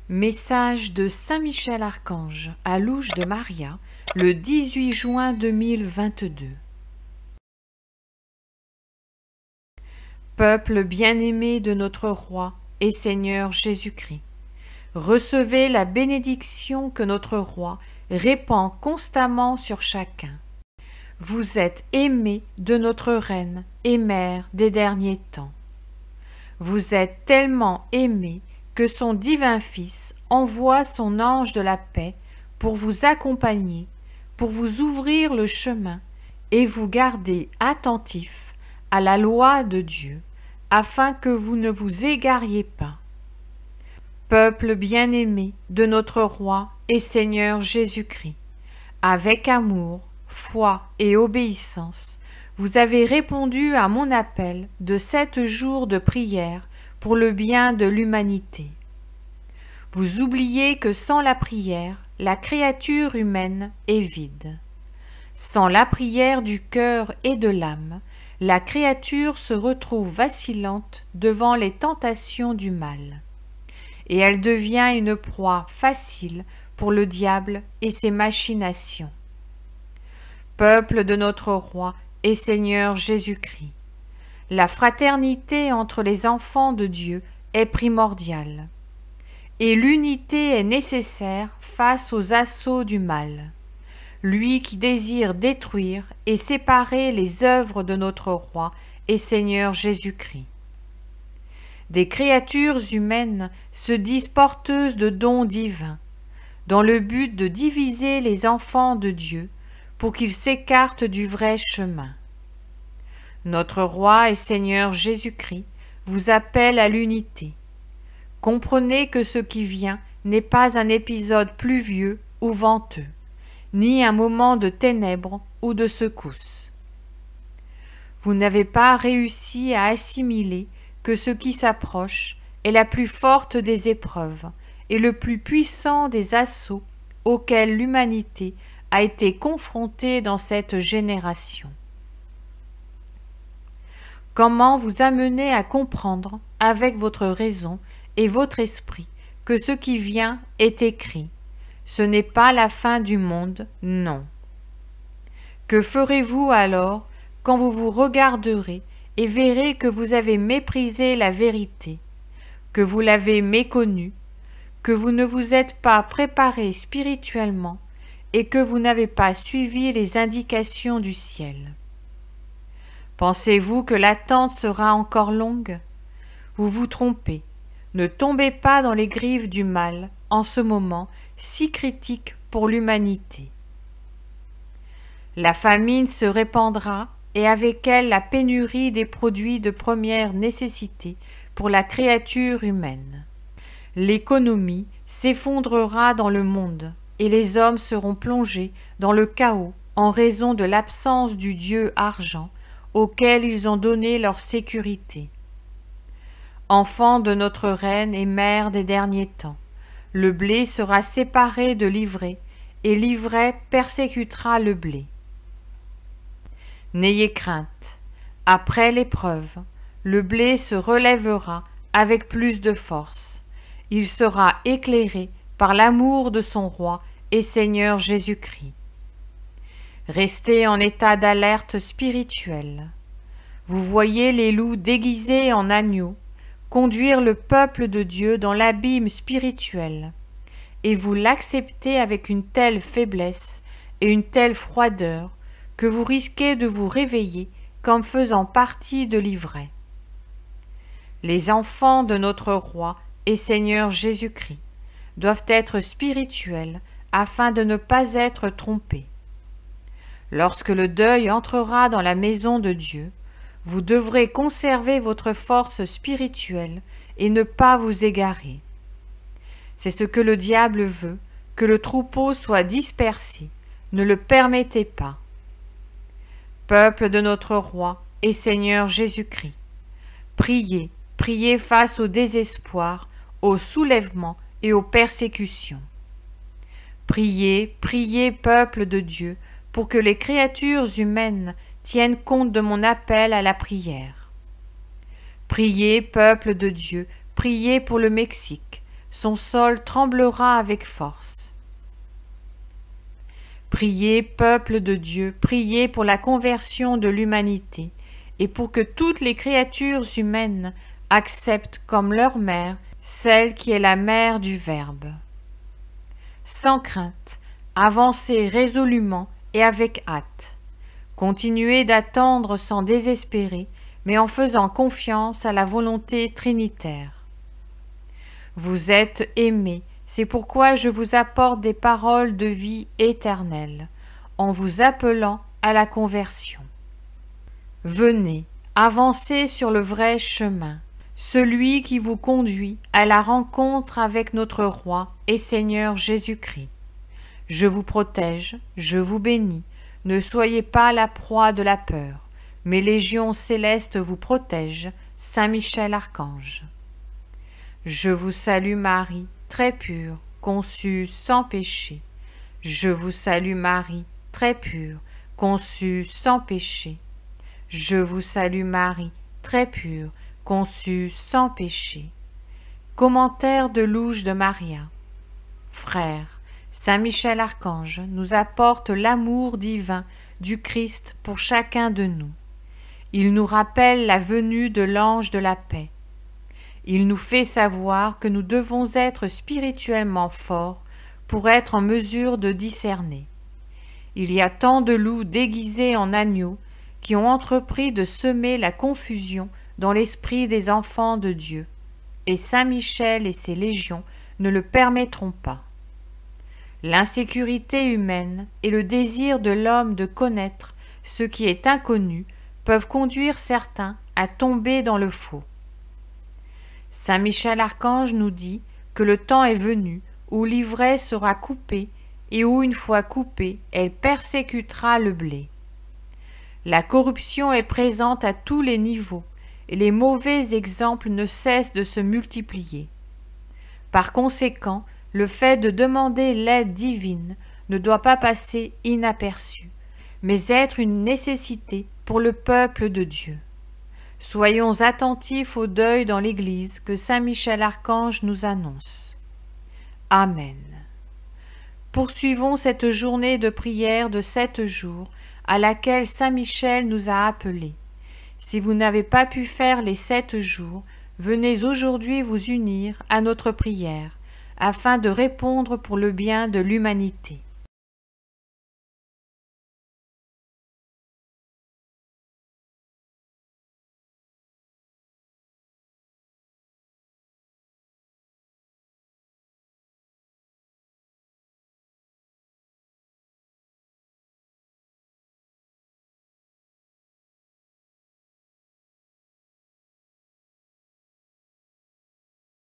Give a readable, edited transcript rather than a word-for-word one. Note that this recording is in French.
Message de Saint Michel Archange à Louche de Maria, le 18 juin 2022. Peuple bien-aimé de notre Roi et Seigneur Jésus-Christ, recevez la bénédiction que notre Roi répand constamment sur chacun. Vous êtes aimés de notre Reine et Mère des derniers temps. Vous êtes tellement aimés que son divin Fils envoie son ange de la paix pour vous accompagner, pour vous ouvrir le chemin et vous garder attentifs à la loi de Dieu, afin que vous ne vous égariez pas. Peuple bien-aimé de notre Roi et Seigneur Jésus-Christ, avec amour, foi et obéissance, vous avez répondu à mon appel de 7 jours de prière pour le bien de l'humanité. Vous oubliez que sans la prière, la créature humaine est vide. Sans la prière du cœur et de l'âme, la créature se retrouve vacillante devant les tentations du mal. Et elle devient une proie facile pour le diable et ses machinations. Peuple de notre Roi et Seigneur Jésus-Christ, la fraternité entre les enfants de Dieu est primordiale, et l'unité est nécessaire face aux assauts du mal, lui qui désire détruire et séparer les œuvres de notre Roi et Seigneur Jésus-Christ. Des créatures humaines se disent porteuses de dons divins, dans le but de diviser les enfants de Dieu pour qu'ils s'écartent du vrai chemin. Notre Roi et Seigneur Jésus-Christ vous appelle à l'unité. Comprenez que ce qui vient n'est pas un épisode pluvieux ou venteux, ni un moment de ténèbres ou de secousses. Vous n'avez pas réussi à assimiler que ce qui s'approche est la plus forte des épreuves et le plus puissant des assauts auxquels l'humanité a été confrontée dans cette génération. Comment vous amener à comprendre avec votre raison et votre esprit que ce qui vient est écrit. Ce n'est pas la fin du monde, non. Que ferez-vous alors quand vous vous regarderez et verrez que vous avez méprisé la vérité, que vous l'avez méconnue, que vous ne vous êtes pas préparé spirituellement et que vous n'avez pas suivi les indications du ciel? Pensez-vous que l'attente sera encore longue? Vous vous trompez. Ne tombez pas dans les griffes du mal en ce moment si critique pour l'humanité. La famine se répandra et avec elle la pénurie des produits de première nécessité pour la créature humaine. L'économie s'effondrera dans le monde et les hommes seront plongés dans le chaos en raison de l'absence du Dieu argent auquel ils ont donné leur sécurité. Enfants de notre Reine et Mère des derniers temps, le blé sera séparé de l'ivraie, et l'ivraie persécutera le blé. N'ayez crainte, après l'épreuve, le blé se relèvera avec plus de force. Il sera éclairé par l'amour de son Roi et Seigneur Jésus-Christ. Restez en état d'alerte spirituelle. Vous voyez les loups déguisés en agneaux conduire le peuple de Dieu dans l'abîme spirituel, et vous l'acceptez avec une telle faiblesse et une telle froideur que vous risquez de vous réveiller comme faisant partie de l'ivraie. Les enfants de notre Roi et Seigneur Jésus-Christ doivent être spirituels afin de ne pas être trompés. Lorsque le deuil entrera dans la maison de Dieu, vous devrez conserver votre force spirituelle et ne pas vous égarer. C'est ce que le diable veut, que le troupeau soit dispersé. Ne le permettez pas. Peuple de notre Roi et Seigneur Jésus-Christ, priez, priez face au désespoir, au soulèvement et aux persécutions. Priez, priez, peuple de Dieu, pour que les créatures humaines tiennent compte de mon appel à la prière. Priez, peuple de Dieu, priez pour le Mexique, son sol tremblera avec force. Priez, peuple de Dieu, priez pour la conversion de l'humanité et pour que toutes les créatures humaines acceptent comme leur mère celle qui est la mère du Verbe. Sans crainte, avancez résolument et avec hâte. Continuez d'attendre sans désespérer, mais en faisant confiance à la volonté trinitaire. Vous êtes aimés, c'est pourquoi je vous apporte des paroles de vie éternelle, en vous appelant à la conversion. Venez, avancez sur le vrai chemin, celui qui vous conduit à la rencontre avec notre Roi et Seigneur Jésus-Christ. Je vous protège, je vous bénis, ne soyez pas la proie de la peur. Mes légions célestes vous protègent, Saint Michel Archange. Je vous salue Marie, très pure, conçue sans péché. Je vous salue Marie, très pure, conçue sans péché. Je vous salue Marie, très pure, conçue sans péché. Commentaire de Louche de Maria. Frères, Saint Michel Archange nous apporte l'amour divin du Christ pour chacun de nous. Il nous rappelle la venue de l'ange de la paix. Il nous fait savoir que nous devons être spirituellement forts pour être en mesure de discerner. Il y a tant de loups déguisés en agneaux qui ont entrepris de semer la confusion dans l'esprit des enfants de Dieu, et Saint Michel et ses légions ne le permettront pas. L'insécurité humaine et le désir de l'homme de connaître ce qui est inconnu peuvent conduire certains à tomber dans le faux. Saint Michel Archange nous dit que le temps est venu où l'ivraie sera coupée et où, une fois coupée, elle persécutera le blé. La corruption est présente à tous les niveaux et les mauvais exemples ne cessent de se multiplier. Par conséquent, le fait de demander l'aide divine ne doit pas passer inaperçu, mais être une nécessité pour le peuple de Dieu. Soyons attentifs au deuil dans l'Église que Saint Michel Archange nous annonce. Amen. Poursuivons cette journée de prière de 7 jours à laquelle Saint Michel nous a appelés. Si vous n'avez pas pu faire les 7 jours, venez aujourd'hui vous unir à notre prière, afin de répondre pour le bien de l'humanité.